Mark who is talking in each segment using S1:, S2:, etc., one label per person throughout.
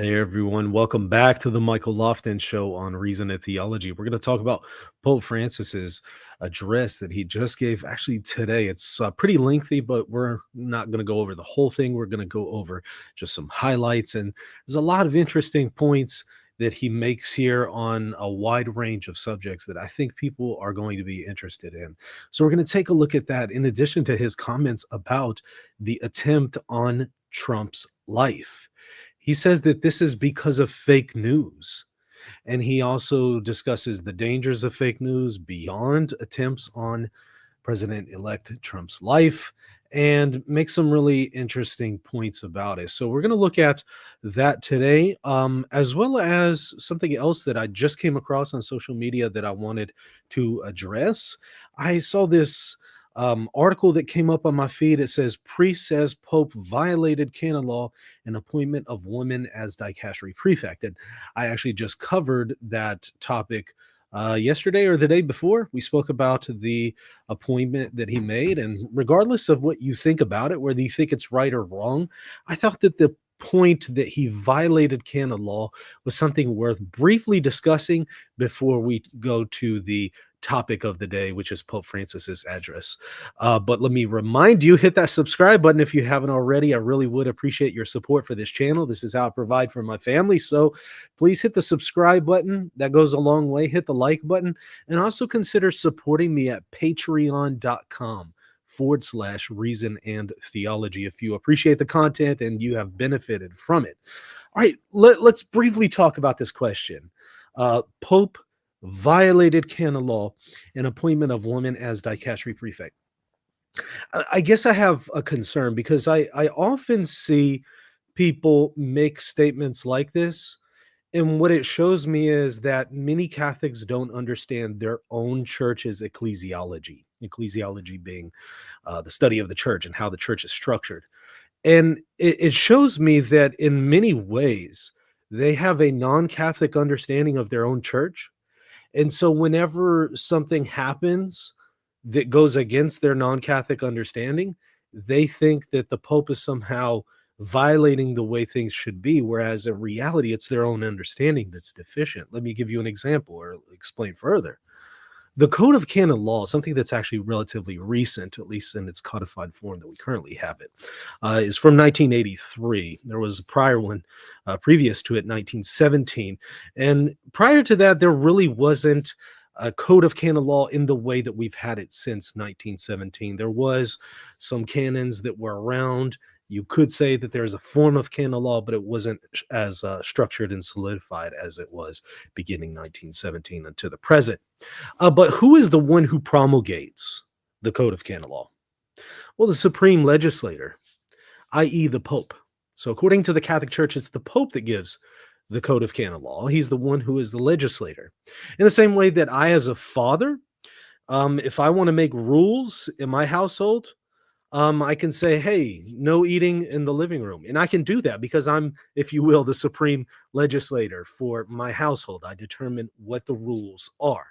S1: Hey everyone, welcome back to the Michael Lofton Show on Reason and Theology. We're going to talk about Pope Francis's address that he just gave actually today. It's pretty lengthy, but we're not going to go over the whole thing. We're going to go over just some highlights, and there's a lot of interesting points that he makes here on a wide range of subjects that I think people are going to be interested in. So we're going to take a look at that in addition to his comments about the attempt on Trump's life. He says that this is because of fake news. And he also discusses the dangers of fake news beyond attempts on President elect Trump's life and makes some really interesting points about it. So, we're going to look at that today, as well as something else that I just came across on social media that I wanted to address. I saw this article that came up on my feed. It says, Priest says Pope violated canon law and appointment of woman as dicastery prefect. And I actually just covered that topic yesterday or the day before. We spoke about the appointment that he made. And regardless of what you think about it, whether you think it's right or wrong, I thought that the point that he violated canon law was something worth briefly discussing before we go to the topic of the day, which is Pope Francis's address. But let me remind you, hit that subscribe button if you haven't already. I really would appreciate your support for this channel. This is how I provide for my family. So please hit the subscribe button. That goes a long way. Hit the like button and also consider supporting me at patreon.com/reason and theology if you appreciate the content and you have benefited from it. All right, let's briefly talk about this question. Pope violated canon law and appointment of woman as dicastery prefect. I guess I have a concern because I often see people make statements like this. And what it shows me is that many Catholics don't understand their own church's ecclesiology, ecclesiology being the study of the church and how the church is structured. And it shows me that in many ways, they have a non Catholic understanding of their own church. And so whenever something happens that goes against their non-Catholic understanding, they think that the Pope is somehow violating the way things should be, whereas in reality, it's their own understanding that's deficient. Let me give you an example or explain further. The Code of Canon Law, something that's actually relatively recent, at least in its codified form that we currently have it, is from 1983. There was a prior one previous to it, 1917. And prior to that, there really wasn't a Code of Canon Law in the way that we've had it since 1917. There was some canons that were around. You could say that there's a form of canon law, but it wasn't as structured and solidified as it was beginning 1917 until the present. But who is the one who promulgates the Code of Canon Law? Well, the supreme legislator, i.e., the Pope. So, according to the Catholic Church, it's the Pope that gives the Code of Canon Law. He's the one who is the legislator. In the same way that I, as a father, if I want to make rules in my household, I can say, hey, no eating in the living room. And I can do that because I'm, if you will, the supreme legislator for my household. I determine what the rules are.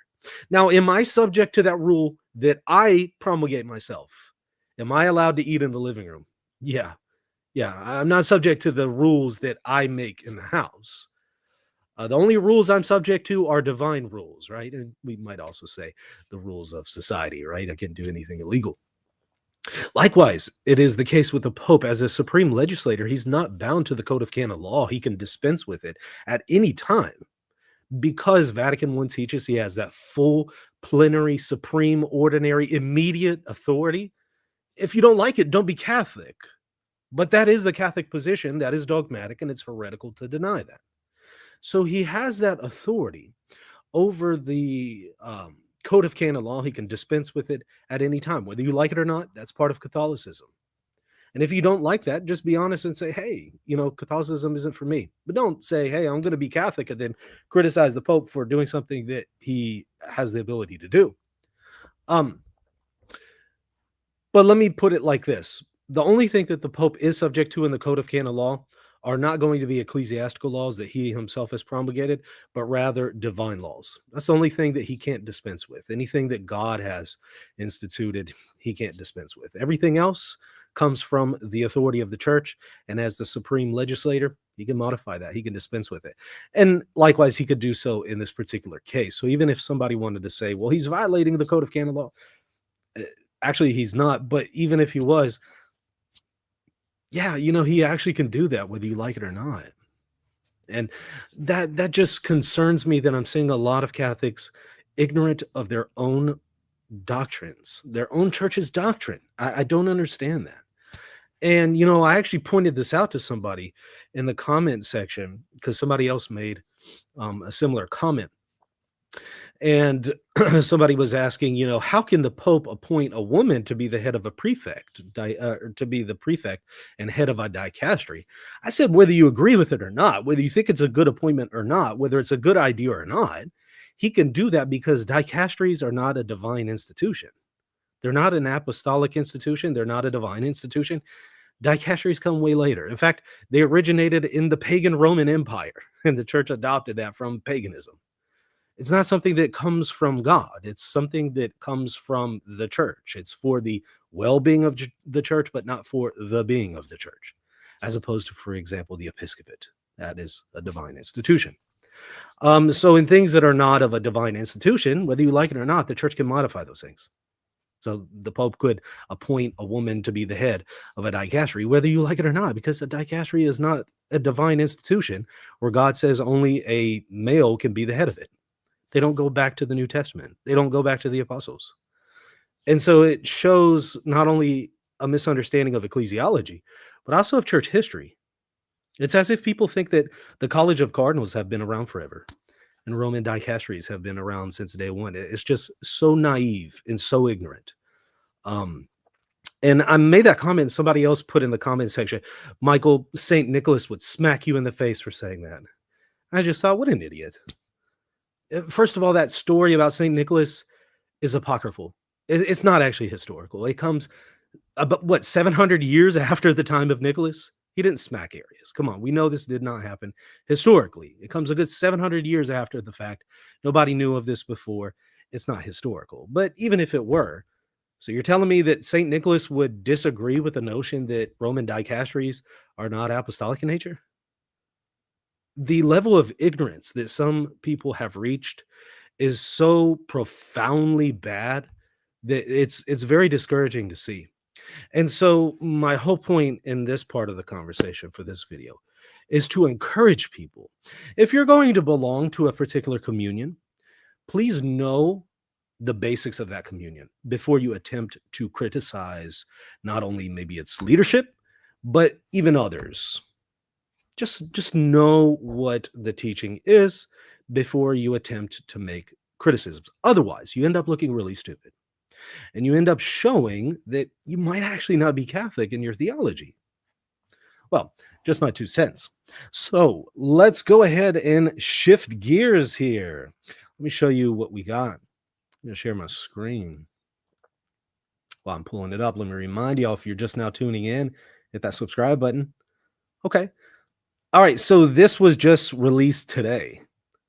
S1: Now, am I subject to that rule that I promulgate myself? Am I allowed to eat in the living room? Yeah. Yeah. I'm not subject to the rules that I make in the house. The only rules I'm subject to are divine rules, right? And we might also say the rules of society, right? I can't do anything illegal. Likewise, it is the case with the Pope. As a supreme legislator, he's not bound to the Code of Canon Law. He can dispense with it at any time because Vatican I teaches he has that full, plenary, supreme, ordinary, immediate authority. If you don't like it, don't be Catholic. But that is the Catholic position. That is dogmatic, and it's heretical to deny that. So he has that authority over the Code of Canon Law. He can dispense with it at any time, whether you like it or not. That's part of Catholicism. And if you don't like that, just be honest and say, hey, Catholicism isn't for me. But don't say, hey, I'm going to be Catholic and then criticize the Pope for doing something that he has the ability to do. But let me put it like this. The only thing that the Pope is subject to in the Code of Canon Law are not going to be ecclesiastical laws that he himself has promulgated, but rather divine laws. That's the only thing that he can't dispense with. Anything that God has instituted, he can't dispense with. Everything else comes from the authority of the church, and as the supreme legislator, he can modify that. He can dispense with it. And likewise, he could do so in this particular case. So even if somebody wanted to say, well, he's violating the code of canon law, uh, actually, he's not. But even if he was, yeah, he actually can do that whether you like it or not. And that just concerns me that I'm seeing a lot of Catholics ignorant of their own doctrines, their own church's doctrine. I don't understand that. And I actually pointed this out to somebody in the comment section because somebody else made a similar comment. And somebody was asking, how can the Pope appoint a woman to be the head of a prefect, to be the prefect and head of a dicastery? I said, whether you agree with it or not, whether you think it's a good appointment or not, whether it's a good idea or not, he can do that because dicasteries are not a divine institution. They're not an apostolic institution. They're not a divine institution. Dicasteries come way later. In fact, they originated in the pagan Roman Empire, and the church adopted that from paganism. It's not something that comes from God. It's something that comes from the church. It's for the well-being of the church, but not for the being of the church, as opposed to, for example, the episcopate. That is a divine institution. So in things that are not of a divine institution, whether you like it or not, the church can modify those things. So the Pope could appoint a woman to be the head of a dicastery, whether you like it or not, because a dicastery is not a divine institution where God says only a male can be the head of it. They don't go back to the New Testament. They don't go back to the apostles. And so it shows not only a misunderstanding of ecclesiology, but also of church history. It's as if people think that the College of Cardinals have been around forever and Roman dicasteries have been around since day one. It's just so naive and so ignorant. And I made that comment. Somebody else put in the comment section, Michael, St. Nicholas would smack you in the face for saying that. I just thought, what an idiot. First of all, that story about St. Nicholas is apocryphal. It's not actually historical. It comes about 700 years after the time of Nicholas. He didn't smack Arius. Come on, we know this did not happen historically. It comes a good 700 years after the fact. Nobody knew of this before. It's not historical. But even if it were, so you're telling me that St. Nicholas would disagree with the notion that Roman dicasteries are not apostolic in nature? The level of ignorance that some people have reached is so profoundly bad that it's very discouraging to see. And so my whole point in this part of the conversation for this video is to encourage people. If you're going to belong to a particular communion, please know the basics of that communion before you attempt to criticize not only maybe its leadership, but even others. Just know what the teaching is before you attempt to make criticisms. Otherwise, you end up looking really stupid. And you end up showing that you might actually not be Catholic in your theology. Well, just my 2 cents. So let's go ahead and shift gears here. Let me show you what we got. I'm going to share my screen. While I'm pulling it up, let me remind y'all, if you're just now tuning in, hit that subscribe button. Okay. All right. So this was just released today.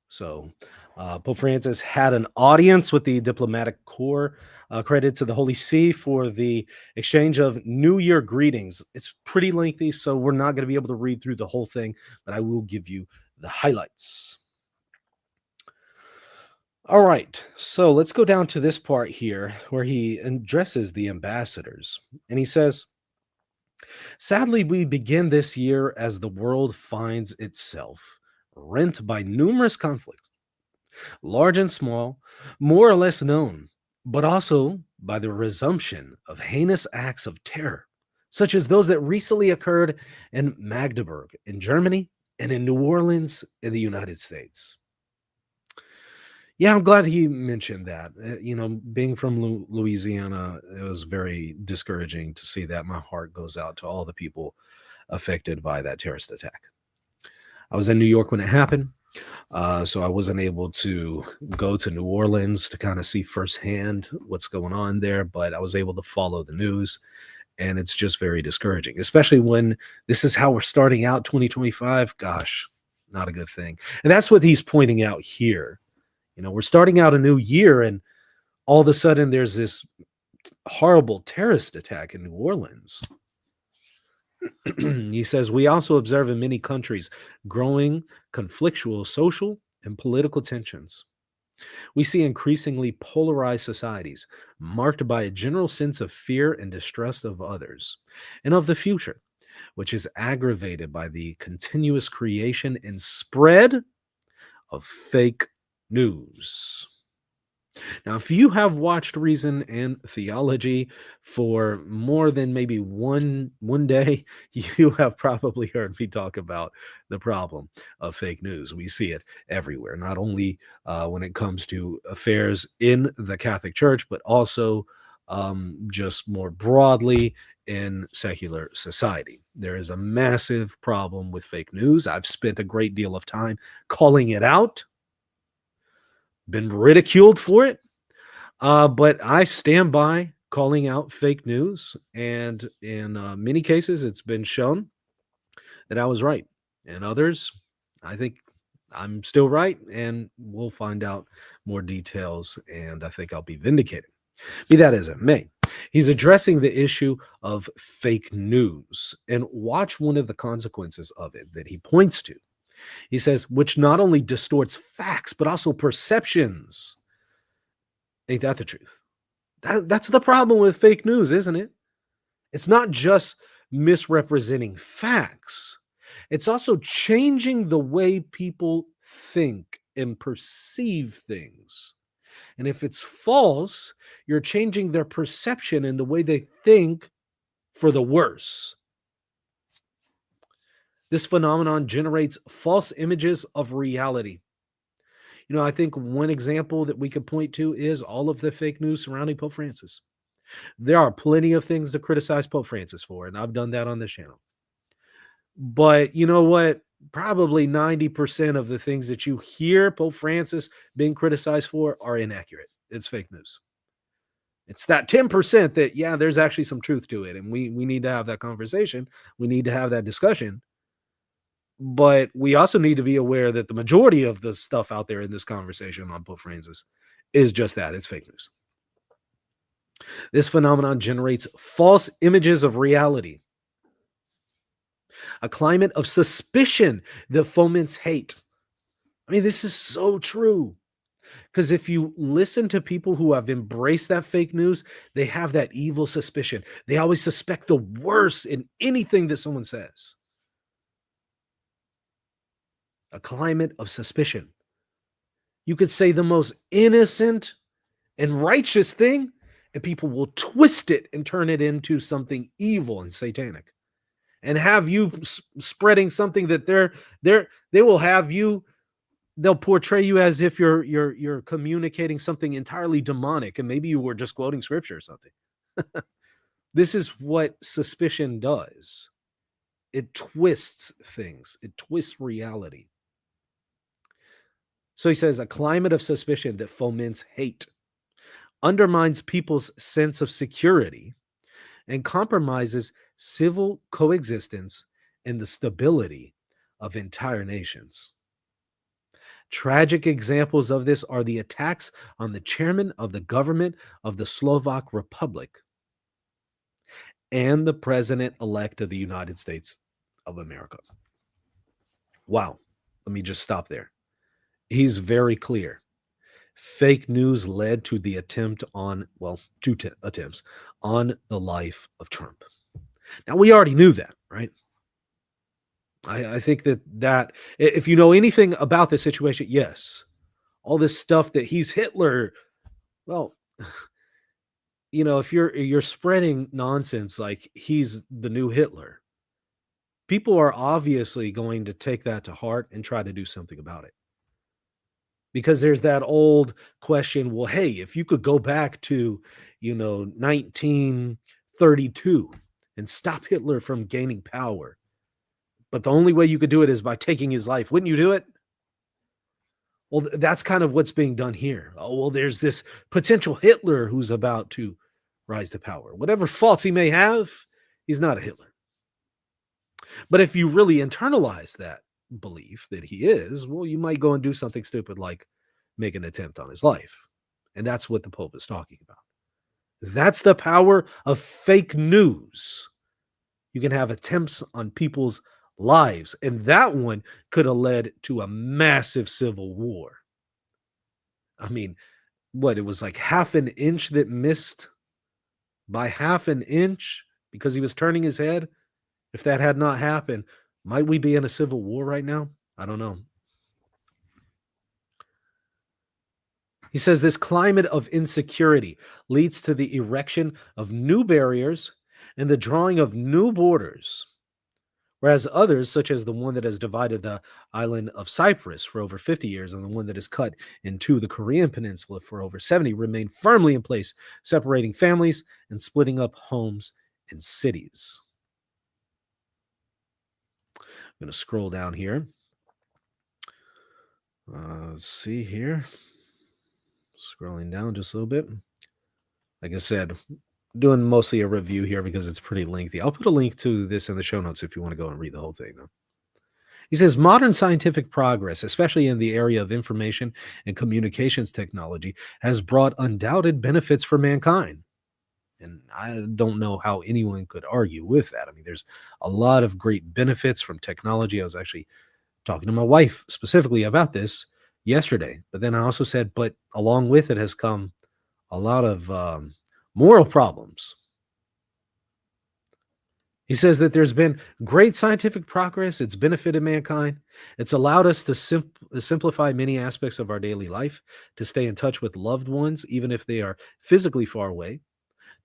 S1: So Pope Francis had an audience with the diplomatic corps, credit to the Holy See for the exchange of New Year greetings. It's pretty lengthy, so we're not going to be able to read through the whole thing, but I will give you the highlights. All right, so let's go down to this part here where he addresses the ambassadors, and he says, sadly, we begin this year as the world finds itself rent by numerous conflicts, large and small, more or less known, but also by the resumption of heinous acts of terror, such as those that recently occurred in Magdeburg in Germany and in New Orleans in the United States. Yeah, I'm glad he mentioned that. Being from Louisiana, it was very discouraging to see that. My heart goes out to all the people affected by that terrorist attack. I was in New York when it happened. So I wasn't able to go to New Orleans to kind of see firsthand what's going on there, but I was able to follow the news, and it's just very discouraging, especially when this is how we're starting out 2025. Gosh, not a good thing. And that's what he's pointing out here. We're starting out a new year, and all of a sudden there's this horrible terrorist attack in New Orleans. He says, we also observe in many countries growing conflictual social and political tensions. We see increasingly polarized societies marked by a general sense of fear and distrust of others and of the future, which is aggravated by the continuous creation and spread of fake news. Now, if you have watched Reason and Theology for more than maybe one day, you have probably heard me talk about the problem of fake news. We see it everywhere, not only when it comes to affairs in the Catholic Church, but also just more broadly in secular society. There is a massive problem with fake news. I've spent a great deal of time calling it out, been ridiculed for it, but I stand by calling out fake news, and in many cases, it's been shown that I was right. And others, I think I'm still right, and we'll find out more details, and I think I'll be vindicated. Be that as it may, he's addressing the issue of fake news, and watch one of the consequences of it that he points to. He says, which not only distorts facts, but also perceptions. Ain't that the truth? That's the problem with fake news, isn't it? It's not just misrepresenting facts, it's also changing the way people think and perceive things. And if it's false, you're changing their perception and the way they think for the worse. This phenomenon generates false images of reality. I think one example that we could point to is all of the fake news surrounding Pope Francis. There are plenty of things to criticize Pope Francis for, and I've done that on this channel. But you know what? Probably 90% of the things that you hear Pope Francis being criticized for are inaccurate. It's fake news. It's that 10% that, yeah, there's actually some truth to it. And we need to have that conversation. We need to have that discussion. But we also need to be aware that the majority of the stuff out there in this conversation on Pope Francis is just that. It's fake news. This phenomenon generates false images of reality, a climate of suspicion that foments hate. I mean, this is so true. Because if you listen to people who have embraced that fake news, they have that evil suspicion. They always suspect the worst in anything that someone says. A climate of suspicion. You could say the most innocent and righteous thing, and people will twist it and turn it into something evil and satanic, and have you spreading something that they will have you. They'll portray you as if you're communicating something entirely demonic, and maybe you were just quoting scripture or something. This is what suspicion does. It twists things. It twists reality. So he says a climate of suspicion that foments hate, undermines people's sense of security, and compromises civil coexistence and the stability of entire nations. Tragic examples of this are the attacks on the chairman of the government of the Slovak Republic and the president-elect of the United States of America. Wow. Let me just stop there. He's very clear. Fake news led to the attempt on, two attempts on the life of Trump. Now, we already knew that, right? I think that if you know anything about this situation, yes, all this stuff that he's Hitler, well, if you're spreading nonsense like he's the new Hitler, people are obviously going to take that to heart and try to do something about it. Because there's that old question, well, hey, if you could go back to, 1932 and stop Hitler from gaining power, but the only way you could do it is by taking his life, wouldn't you do it? Well, that's kind of what's being done here. Oh, well, there's this potential Hitler who's about to rise to power. Whatever faults he may have, he's not a Hitler. But if you really internalize that belief that he is, well, you might go and do something stupid like make an attempt on his life. And that's what the Pope is talking about. That's the power of fake news. You can have attempts on people's lives. And that one could have led to a massive civil war. I mean, what? It was like half an inch that missed by half an inch because he was turning his head. If that had not happened, might we be in a civil war right now? I don't know. He says this climate of insecurity leads to the erection of new barriers and the drawing of new borders, whereas others, such as the one that has divided the island of Cyprus for over 50 years and the one that has cut into the Korean peninsula for over 70, remain firmly in place, separating families and splitting up homes and cities. I'm going to scroll down here. Let's see here. Scrolling down just a little bit. Like I said, doing mostly a review here because it's pretty lengthy. I'll put a link to this in the show notes if you want to go and read the whole thing, though. He says modern scientific progress, especially in the area of information and communications technology, has brought undoubted benefits for mankind. And I don't know how anyone could argue with that. I mean, there's a lot of great benefits from technology. I was actually talking to my wife specifically about this yesterday. But then I also said, but along with it has come a lot of moral problems. He says that there's been great scientific progress. It's benefited mankind. It's allowed us to simplify many aspects of our daily life, to stay in touch with loved ones, even if they are physically far away,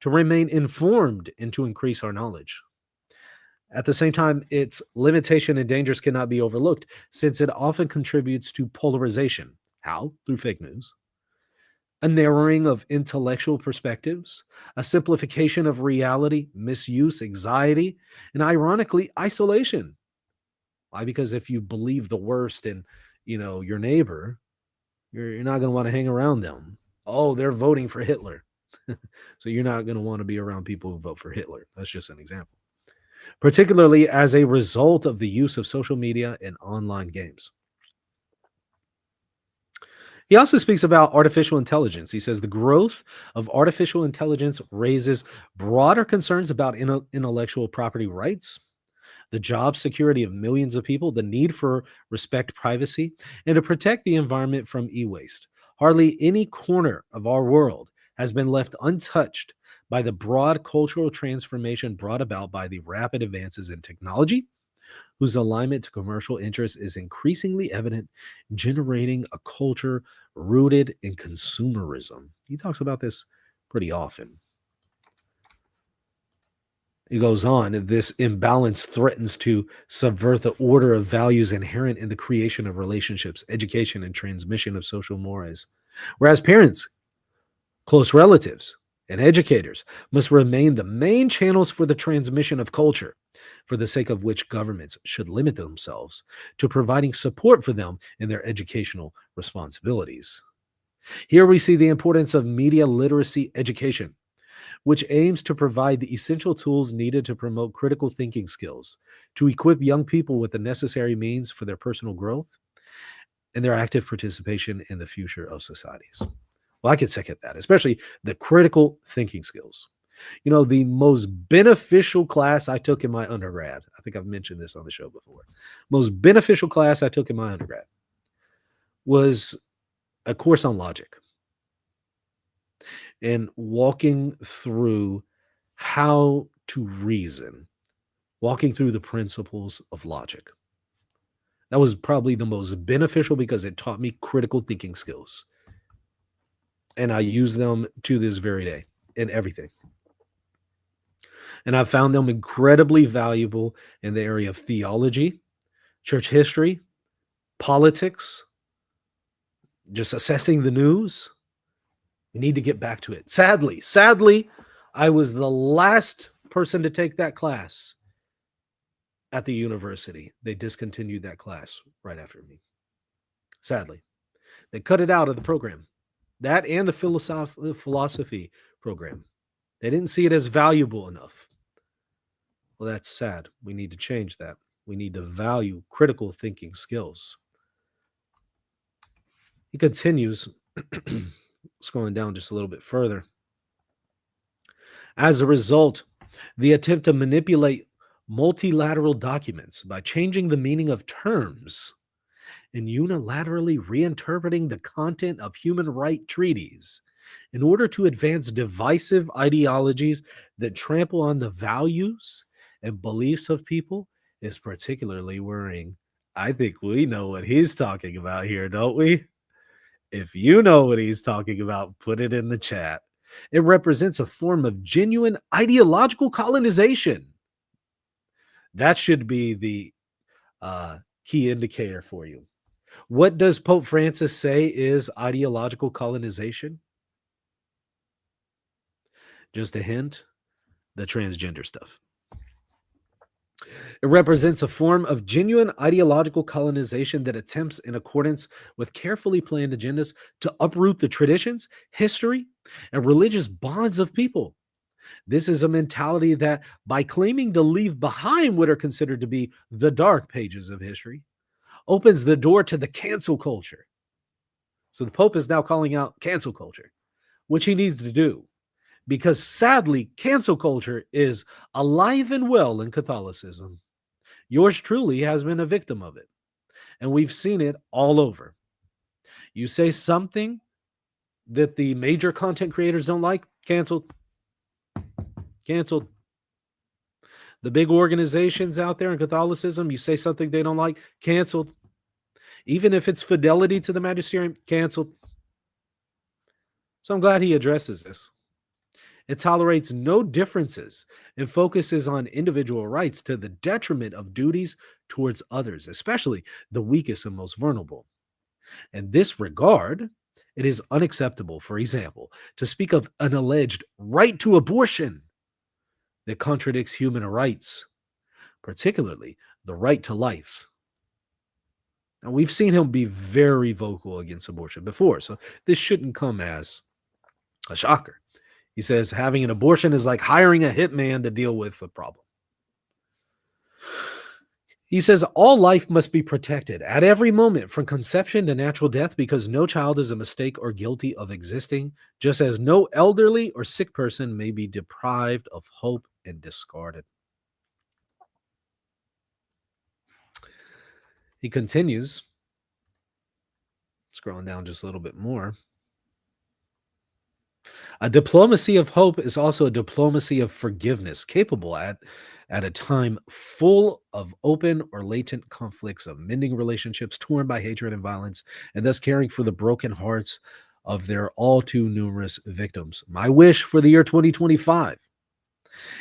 S1: to remain informed, and to increase our knowledge. At the same time, its limitation and dangers cannot be overlooked, since it often contributes to polarization. How? Through fake news. A narrowing of intellectual perspectives, a simplification of reality, misuse, anxiety, and ironically, isolation. Why? Because if you believe the worst in, your neighbor, you're not going to want to hang around them. Oh, they're voting for Hitler. So you're not going to want to be around people who vote for Hitler. That's just an example. Particularly as a result of the use of social media and online games. He also speaks about artificial intelligence. He says the growth of artificial intelligence raises broader concerns about intellectual property rights, the job security of millions of people, the need for respect privacy, and to protect the environment from e-waste. Hardly any corner of our world has been left untouched by the broad cultural transformation brought about by the rapid advances in technology, whose alignment to commercial interests is increasingly evident, generating a culture rooted in consumerism. He talks about this pretty often. He goes on, this imbalance threatens to subvert the order of values inherent in the creation of relationships, education, and transmission of social mores. Whereas parents, close relatives, and educators must remain the main channels for the transmission of culture, for the sake of which governments should limit themselves to providing support for them in their educational responsibilities. Here we see the importance of media literacy education, which aims to provide the essential tools needed to promote critical thinking skills, to equip young people with the necessary means for their personal growth and their active participation in the future of societies. Well, I could second that, especially the critical thinking skills. The most beneficial class I took in my undergrad, I think I've mentioned this on the show before, most beneficial class I took in my undergrad was a course on logic and walking through how to reason, walking through the principles of logic. That was probably the most beneficial because it taught me critical thinking skills. And I use them to this very day in everything. And I've found them incredibly valuable in the area of theology, church history, politics, just assessing the news. We need to get back to it. Sadly, I was the last person to take that class at the university. They discontinued that class right after me. Sadly, they cut it out of the program. That and the philosophy program. They didn't see it as valuable enough. Well, that's sad. We need to change that. We need to value critical thinking skills. He continues, scrolling down just a little bit further. As a result, the attempt to manipulate multilateral documents by changing the meaning of terms and unilaterally reinterpreting the content of human rights treaties in order to advance divisive ideologies that trample on the values and beliefs of people is particularly worrying. I think we know what he's talking about here, don't we? If you know what he's talking about, put it in the chat. It represents a form of genuine ideological colonization. That should be the key indicator for you. What does Pope Francis say is ideological colonization? Just a hint, the transgender stuff. It represents a form of genuine ideological colonization that attempts, in accordance with carefully planned agendas, to uproot the traditions, history, and religious bonds of people. This is a mentality that, by claiming to leave behind what are considered to be the dark pages of history, opens the door to the cancel culture. So the Pope is now calling out cancel culture, which he needs to do, because sadly, cancel culture is alive and well in Catholicism. Yours truly has been a victim of it, and we've seen it all over. You say something that the major content creators don't like, canceled. Canceled. The big organizations out there in Catholicism, you say something they don't like, canceled. Even if it's fidelity to the magisterium, canceled. So I'm glad he addresses this. It tolerates no differences and focuses on individual rights to the detriment of duties towards others, especially the weakest and most vulnerable. In this regard, it is unacceptable, for example, to speak of an alleged right to abortion that contradicts human rights, particularly the right to life. Now, we've seen him be very vocal against abortion before, so this shouldn't come as a shocker. He says having an abortion is like hiring a hitman to deal with the problem. He says all life must be protected at every moment from conception to natural death because no child is a mistake or guilty of existing, just as no elderly or sick person may be deprived of hope and discarded. He continues, scrolling down just a little bit more. A diplomacy of hope is also a diplomacy of forgiveness, capable at a time full of open or latent conflicts, of mending relationships torn by hatred and violence, and thus caring for the broken hearts of their all too numerous victims. My wish for the year 2025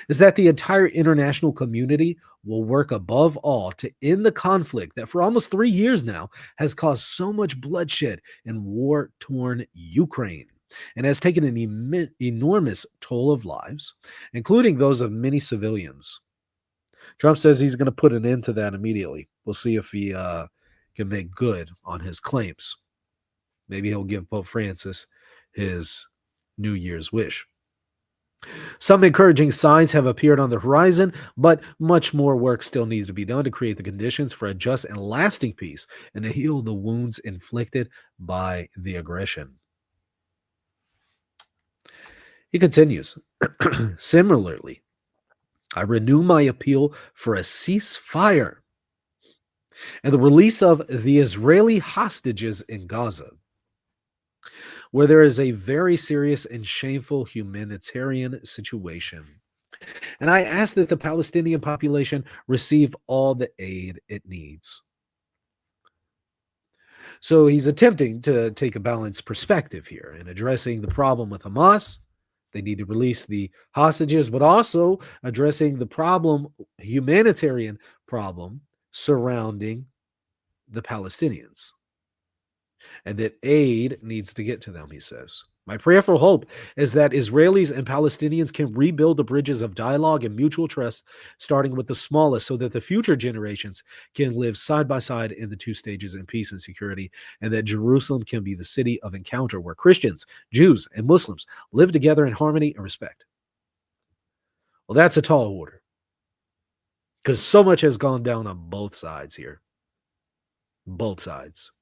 S1: is that the entire international community will work above all to end the conflict that for almost 3 years now has caused so much bloodshed in war-torn Ukraine and has taken an enormous toll of lives, including those of many civilians. Trump says he's going to put an end to that immediately. We'll see if he can make good on his claims. Maybe he'll give Pope Francis his New Year's wish. Some encouraging signs have appeared on the horizon, but much more work still needs to be done to create the conditions for a just and lasting peace and to heal the wounds inflicted by the aggression. He continues, similarly, I renew my appeal for a ceasefire and the release of the Israeli hostages in Gaza, where there is a very serious and shameful humanitarian situation. And I ask that the Palestinian population receive all the aid it needs. So he's attempting to take a balanced perspective here in addressing the problem with Hamas. They need to release the hostages, but also addressing the problem, humanitarian problem surrounding the Palestinians. And that aid needs to get to them, he says. My prayer for hope is that Israelis and Palestinians can rebuild the bridges of dialogue and mutual trust, starting with the smallest, so that the future generations can live side by side in the two stages in peace and security, and that Jerusalem can be the city of encounter where Christians, Jews, and Muslims live together in harmony and respect. Well, that's a tall order, because so much has gone down on both sides here. Both sides.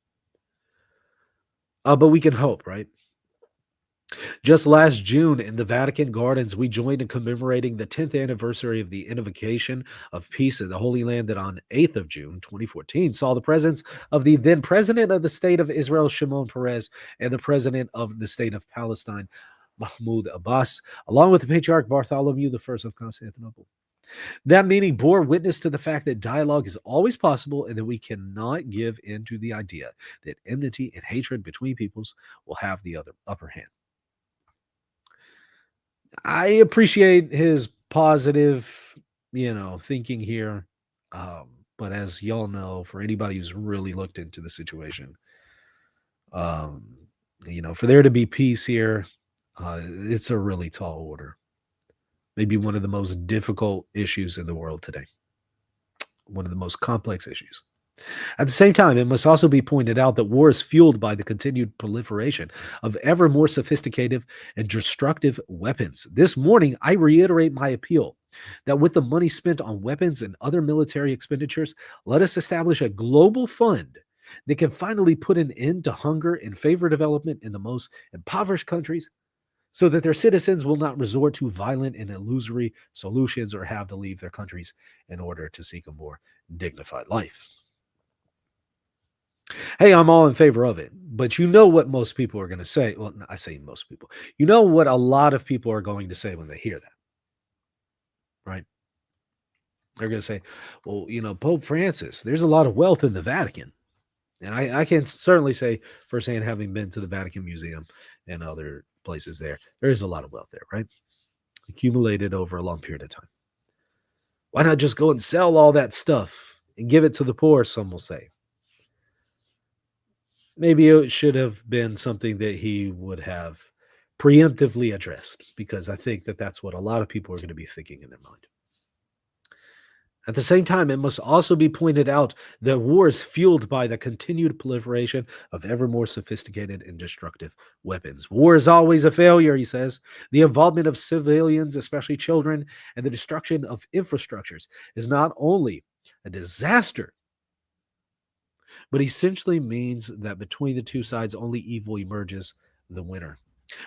S1: But we can hope, right? Just last June in the Vatican Gardens, we joined in commemorating the 10th anniversary of the invocation of peace in the Holy Land that on 8th of June 2014 saw the presence of the then president of the state of Israel, Shimon Peres, and the president of the state of Palestine, Mahmoud Abbas, along with the patriarch Bartholomew I of Constantinople. That meeting bore witness to the fact that dialogue is always possible and that we cannot give in to the idea that enmity and hatred between peoples will have the other upper hand. I appreciate his positive, thinking here. But as y'all know, for anybody who's really looked into the situation, um, for there to be peace here, it's a really tall order. Maybe one of the most difficult issues in the world today, one of the most complex issues. At the same time, it must also be pointed out that war is fueled by the continued proliferation of ever more sophisticated and destructive weapons. This morning, I reiterate my appeal that with the money spent on weapons and other military expenditures, let us establish a global fund that can finally put an end to hunger and favor development in the most impoverished countries so that their citizens will not resort to violent and illusory solutions or have to leave their countries in order to seek a more dignified life. Hey, I'm all in favor of it. But you know what most people are going to say. Well, I say most people. You know what a lot of people are going to say when they hear that, right? They're going to say, well, Pope Francis, there's a lot of wealth in the Vatican. And I can certainly say firsthand, having been to the Vatican Museum and other places there is a lot of wealth there, right? Accumulated over a long period of time. Why not just go and sell all that stuff and give it to the poor, some will say. Maybe it should have been something that he would have preemptively addressed, because I think that that's what a lot of people are going to be thinking in their mind. At the same time, it must also be pointed out that war is fueled by the continued proliferation of ever more sophisticated and destructive weapons. War is always a failure, he says. The involvement of civilians, especially children, and the destruction of infrastructures is not only a disaster, but essentially means that between the two sides, only evil emerges the winner.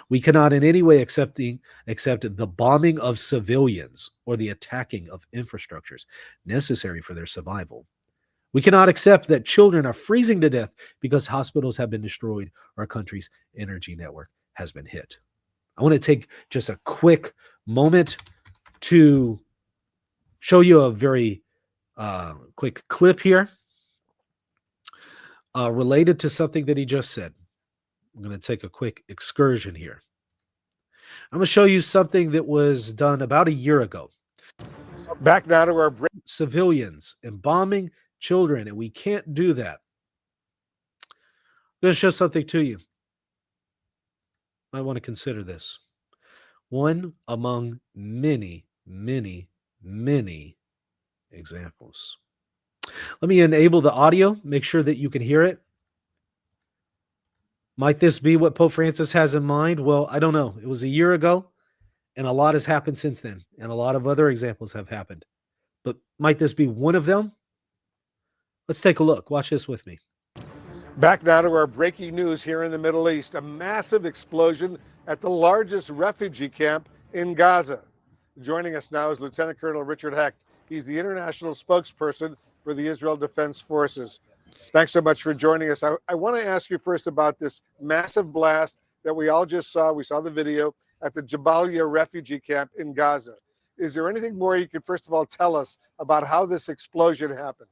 S1: We cannot in any way accept the bombing of civilians or the attacking of infrastructures necessary for their survival. We cannot accept that children are freezing to death because hospitals have been destroyed or a country's energy network has been hit. I want to take just a quick moment to show you a very quick clip here related to something that he just said. I'm going to take a quick excursion here. I'm going to show you something that was done about a year ago.
S2: Back now to our break.
S1: Civilians and bombing children, and we can't do that. I'm going to show something to you. Might want to consider this. One among many, many, many examples. Let me enable the audio, make sure that you can hear it. Might this be what Pope Francis has in mind? Well, I don't know. It was a year ago, and a lot has happened since then, and a lot of other examples have happened. But might this be one of them? Let's take a look. Watch this with me.
S2: Back now to our breaking news here in the Middle East. A massive explosion at the largest refugee camp in Gaza. Joining us now is Lieutenant Colonel Richard Hecht. He's the international spokesperson for the Israel Defense Forces. Thanks so much for joining us. I want to ask you first about this massive blast that we all just saw. We saw the video at the Jabalia refugee camp in Gaza. Is there anything more you could first of all tell us about how this explosion happened?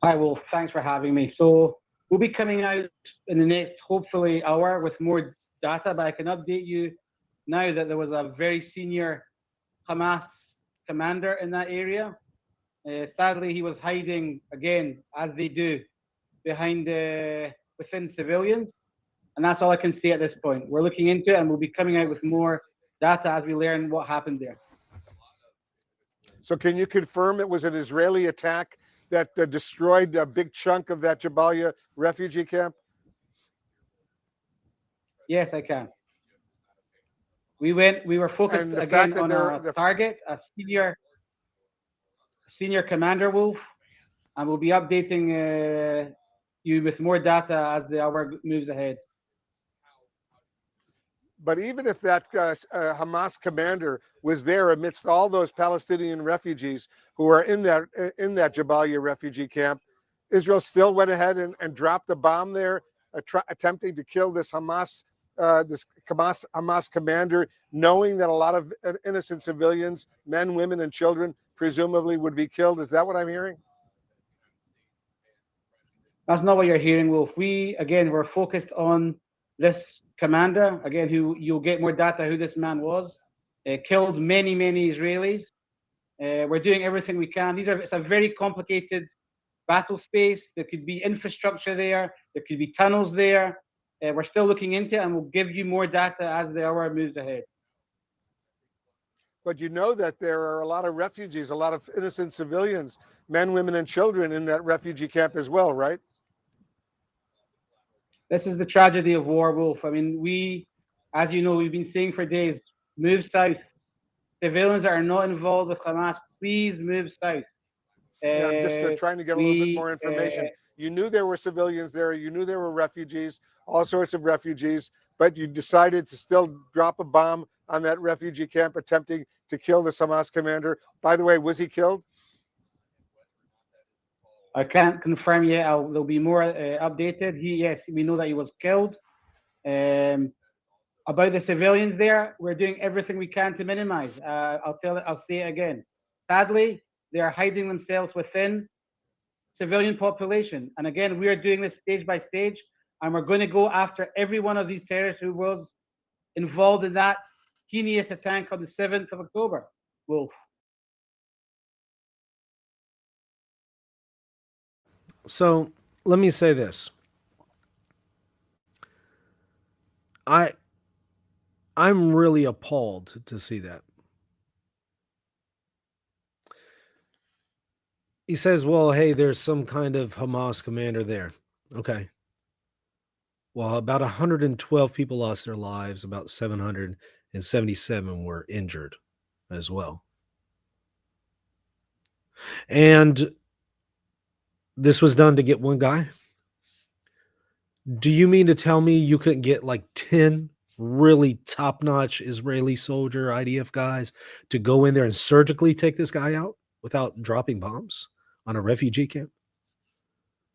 S3: Hi, Wolf. Thanks for having me. So we'll be coming out in the next, hopefully, hour with more data, but I can update you now that there was a very senior Hamas commander in that area. Sadly, he was hiding, again, as they do, behind within civilians. And that's all I can say at this point. We're looking into it, and we'll be coming out with more data as we learn what happened there.
S2: So can you confirm it was an Israeli attack that destroyed a big chunk of that Jabalia refugee camp?
S3: Yes, I can. We were focused again on our target, a senior commander, Wolf, and we'll be updating you with more data as the hour moves ahead.
S2: But even if that Hamas commander was there amidst all those Palestinian refugees who are in that Jabalia refugee camp, Israel still went ahead and dropped a bomb there, attempting to kill this Hamas commander, knowing that a lot of innocent civilians, men, women, and children, presumably would be killed. Is that what I'm hearing?
S3: That's not what you're hearing, Wolf. We're focused on this commander, again, who you'll get more data who this man was. Killed many, many Israelis. We're doing everything we can. It's a very complicated battle space. There could be infrastructure there. There could be tunnels there. We're still looking into it, and we'll give you more data as the hour moves ahead.
S2: But you know that there are a lot of refugees, a lot of innocent civilians, men, women, and children in that refugee camp as well, right?
S3: This is the tragedy of war, Wolf. I mean, as you know, we've been saying for days, move south. Civilians that are not involved with Hamas, please move south.
S2: Yeah, I'm just trying to get a little bit more information. You knew there were civilians there. You knew there were refugees, all sorts of refugees, but you decided to still drop a bomb on that refugee camp, attempting to kill the Hamas commander. By the way, was he killed?
S3: I can't confirm yet. There'll be more updated. Yes, we know that he was killed. About the civilians there, we're doing everything we can to minimize. I'll say it again. Sadly, they are hiding themselves within civilian population. And again, we are doing this stage by stage, and we're going to go after every one of these terrorists who was involved in that heinous attack on the 7th of October. Wolf.
S1: So let me say this. I'm really appalled to see that. He says, well, hey, there's some kind of Hamas commander there. Okay. Well, about 112 people lost their lives. About 777 were injured as well. And this was done to get one guy? Do you mean to tell me you couldn't get like 10 really top-notch Israeli soldier IDF guys to go in there and surgically take this guy out without dropping bombs on a refugee camp?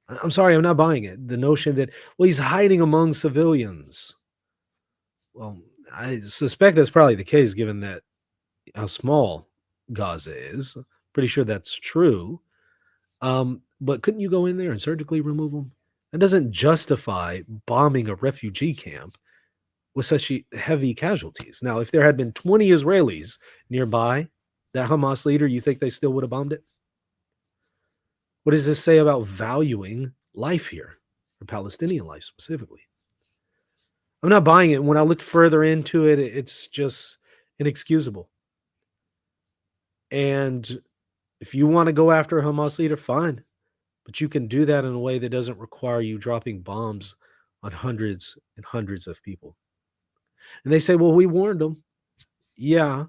S1: I'm sorry, I'm not buying it. The notion that, well, he's hiding among civilians. Well, I suspect that's probably the case given that how small Gaza is. Pretty sure that's true. But couldn't you go in there and surgically remove them? That doesn't justify bombing a refugee camp with such heavy casualties. Now, if there had been 20 Israelis nearby that Hamas leader, you think they still would have bombed it? What does this say about valuing life here, or Palestinian life specifically? I'm not buying it. When I looked further into it, it's just inexcusable. And if you want to go after a Hamas leader, fine. But you can do that in a way that doesn't require you dropping bombs on hundreds and hundreds of people. And they say, well, we warned them. Yeah,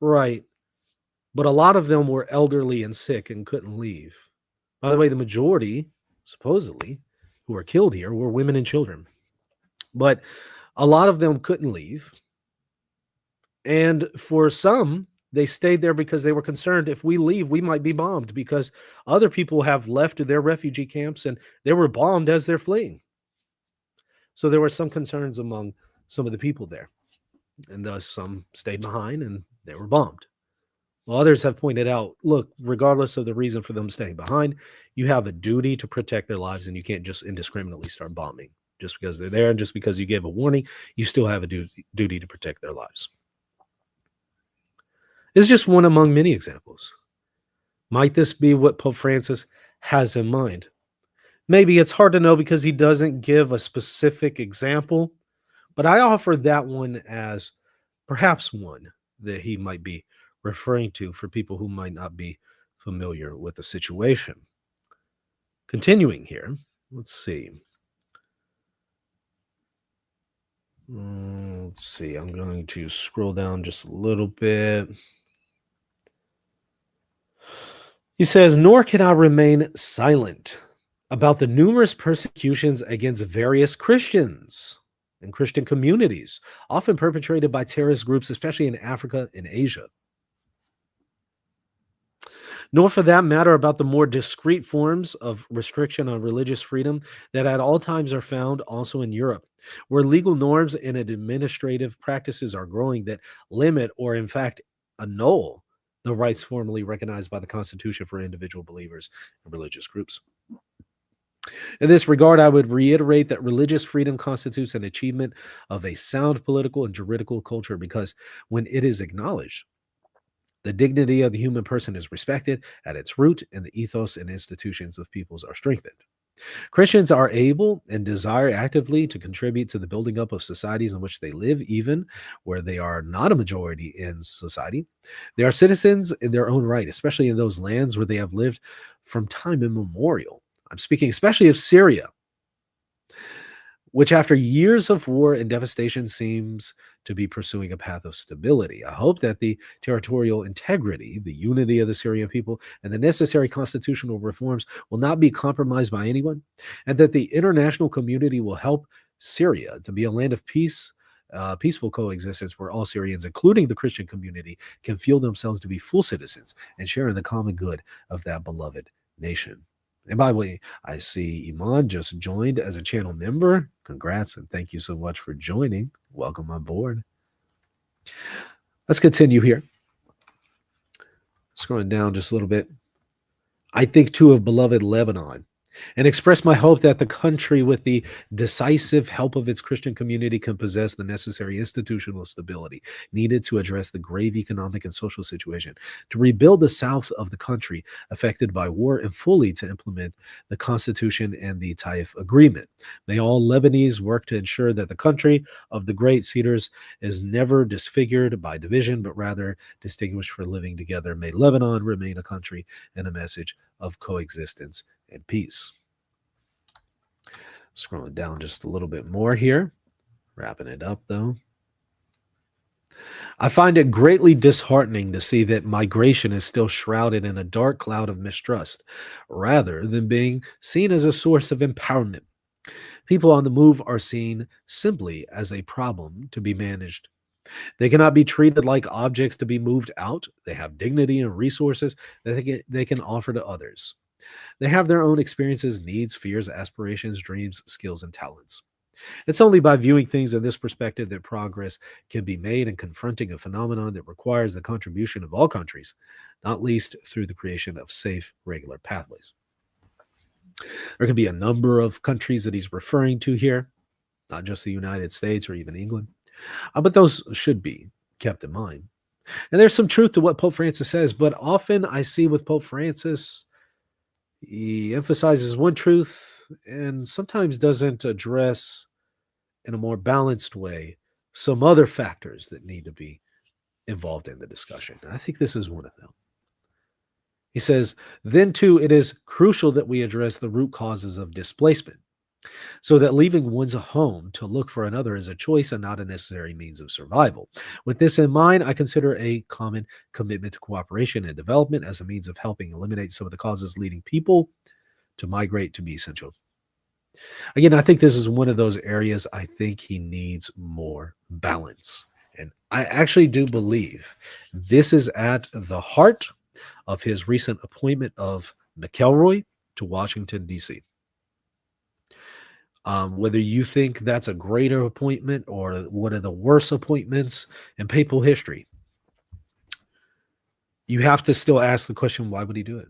S1: right. But a lot of them were elderly and sick and couldn't leave. By the way, the majority, supposedly, who were killed here were women and children. But a lot of them couldn't leave. And for some, they stayed there because they were concerned if we leave, we might be bombed because other people have left their refugee camps and they were bombed as they're fleeing. So there were some concerns among some of the people there. And thus some stayed behind and they were bombed. Well, others have pointed out, look, regardless of the reason for them staying behind, you have a duty to protect their lives and you can't just indiscriminately start bombing just because they're there and just because you gave a warning, you still have a duty to protect their lives. It's just one among many examples. Might this be what Pope Francis has in mind? Maybe. It's hard to know because he doesn't give a specific example, but I offer that one as perhaps one that he might be referring to for people who might not be familiar with the situation. Continuing here, let's see. I'm going to scroll down just a little bit. He says, nor can I remain silent about the numerous persecutions against various Christians and Christian communities, often perpetrated by terrorist groups, especially in Africa and Asia. Nor, for that matter, about the more discrete forms of restriction on religious freedom that at all times are found also in Europe, where legal norms and administrative practices are growing that limit or, in fact, annul the rights formally recognized by the Constitution for individual believers and religious groups. In this regard, I would reiterate that religious freedom constitutes an achievement of a sound political and juridical culture because when it is acknowledged, the dignity of the human person is respected at its root, and the ethos and institutions of peoples are strengthened. Christians are able and desire actively to contribute to the building up of societies in which they live, even where they are not a majority in society. They are citizens in their own right, especially in those lands where they have lived from time immemorial. I'm speaking especially of Syria, which after years of war and devastation seems to be pursuing a path of stability. I hope that the territorial integrity, the unity of the Syrian people, and the necessary constitutional reforms will not be compromised by anyone, and that the international community will help Syria to be a land of peace, peaceful coexistence where all Syrians, including the Christian community, can feel themselves to be full citizens and share in the common good of that beloved nation. And by the way, I see Iman just joined as a channel member. Congrats and thank you so much for joining. Welcome on board. Let's continue here. Scrolling down just a little bit. I think too of beloved Lebanon and express my hope that the country, with the decisive help of its Christian community, can possess the necessary institutional stability needed to address the grave economic and social situation, to rebuild the south of the country affected by war, and fully to implement the Constitution and the Taif Agreement. May all Lebanese work to ensure that the country of the great cedars is never disfigured by division, but rather distinguished for living together. May Lebanon remain a country and a message of coexistence and peace. Scrolling down just a little bit more here, wrapping it up though. I find it greatly disheartening to see that migration is still shrouded in a dark cloud of mistrust, rather than being seen as a source of empowerment. People on the move are seen simply as a problem to be managed. They cannot be treated like objects to be moved out. They have dignity and resources that they can offer to others. They have their own experiences, needs, fears, aspirations, dreams, skills, and talents. It's only by viewing things in this perspective that progress can be made in confronting a phenomenon that requires the contribution of all countries, not least through the creation of safe, regular pathways. There can be a number of countries that he's referring to here, not just the United States or even England, but those should be kept in mind. And there's some truth to what Pope Francis says, but often I see with Pope Francis, he emphasizes one truth and sometimes doesn't address in a more balanced way some other factors that need to be involved in the discussion. And I think this is one of them. He says, then too, it is crucial that we address the root causes of displacement, so that leaving one's home to look for another is a choice and not a necessary means of survival. With this in mind, I consider a common commitment to cooperation and development as a means of helping eliminate some of the causes leading people to migrate to be essential. Again, I think this is one of those areas I think he needs more balance. And I actually do believe this is at the heart of his recent appointment of McElroy to Washington, D.C. Whether you think that's a greater appointment or one of the worst appointments in papal history, you have to still ask the question, why would he do it?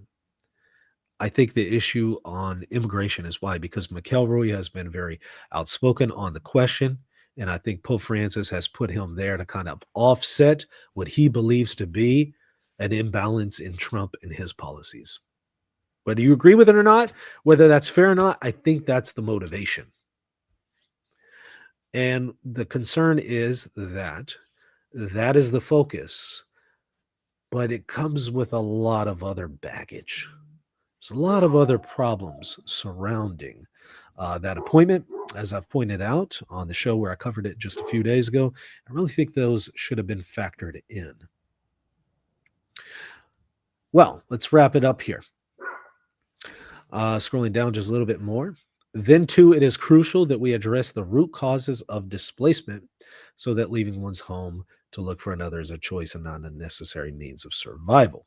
S1: I think the issue on immigration is why, because McElroy has been very outspoken on the question, and I think Pope Francis has put him there to kind of offset what he believes to be an imbalance in Trump and his policies. Whether you agree with it or not, whether that's fair or not, I think that's the motivation. And the concern is that that is the focus, but it comes with a lot of other baggage. There's a lot of other problems surrounding that appointment, as I've pointed out on the show where I covered it just a few days ago. I really think those should have been factored in. Well, let's wrap it up here. Scrolling down just a little bit more. Then, too, it is crucial that we address the root causes of displacement so that leaving one's home to look for another is a choice and not a necessary means of survival.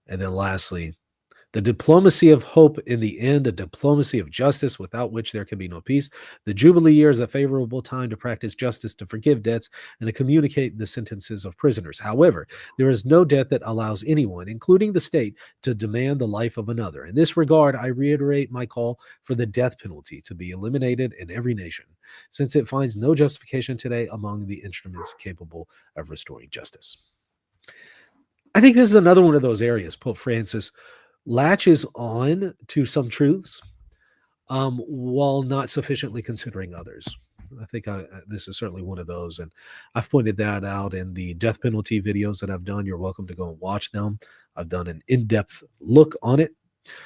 S1: And then lastly, the diplomacy of hope in the end, a diplomacy of justice without which there can be no peace. The Jubilee year is a favorable time to practice justice, to forgive debts, and to communicate the sentences of prisoners. However, there is no debt that allows anyone, including the state, to demand the life of another. In this regard, I reiterate my call for the death penalty to be eliminated in every nation, since it finds no justification today among the instruments capable of restoring justice. I think this is another one of those areas Pope Francis latches on to some truths while not sufficiently considering others. I think this is certainly one of those, and I've pointed that out in the death penalty videos that I've done. You're welcome to go and watch them. I've done an in-depth look on it,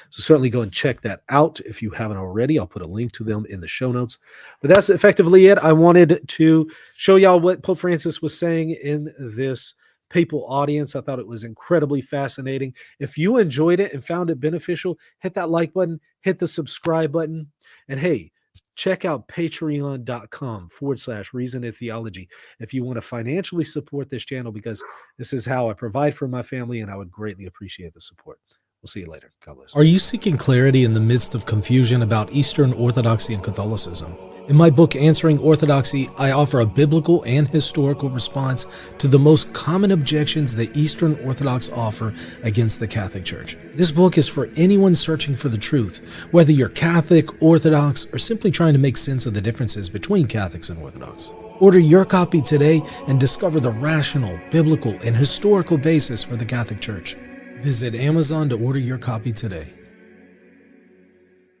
S1: so certainly go and check that out if you haven't already. I'll put a link to them in the show notes. But that's effectively it. I wanted to show y'all what Pope Francis was saying in this papal audience. I thought it was incredibly fascinating. If you enjoyed it and found it beneficial, hit that like button, hit the subscribe button, and hey, check out patreon.com/reason and theology if you want to financially support this channel, because this is how I provide for my family, and I would greatly appreciate the support. We'll see you later. God bless. Are you seeking clarity in the midst of confusion about Eastern Orthodoxy and Catholicism? In my book, Answering Orthodoxy, I offer a biblical and historical response to the most common objections that Eastern Orthodox offer against the Catholic Church. This book is for anyone searching for the truth, whether you're Catholic, Orthodox, or simply trying to make sense of the differences between Catholics and Orthodox. Order your copy today and discover the rational, biblical, and historical basis for the Catholic Church. Visit Amazon to order your copy today.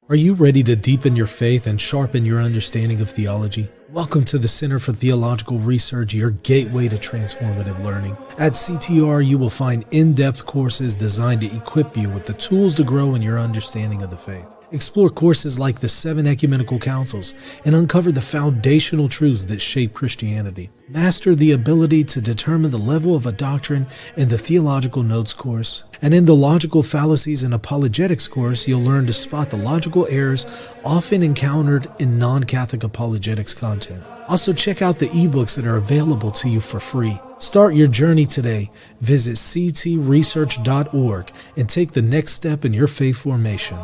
S1: Are you ready to deepen your faith and sharpen your understanding of theology? Welcome to the Center for Theological Research, your gateway to transformative learning. At CTR, you will find in-depth courses designed to equip you with the tools to grow in your understanding of the faith. Explore courses like the 7 Ecumenical Councils and uncover the foundational truths that shape Christianity. Master the ability to determine the level of a doctrine in the Theological Notes course. And in the Logical Fallacies and Apologetics course, you'll learn to spot the logical errors often encountered in non-Catholic apologetics content. Also, check out the ebooks that are available to you for free. Start your journey today. Visit ctresearch.org and take the next step in your faith formation.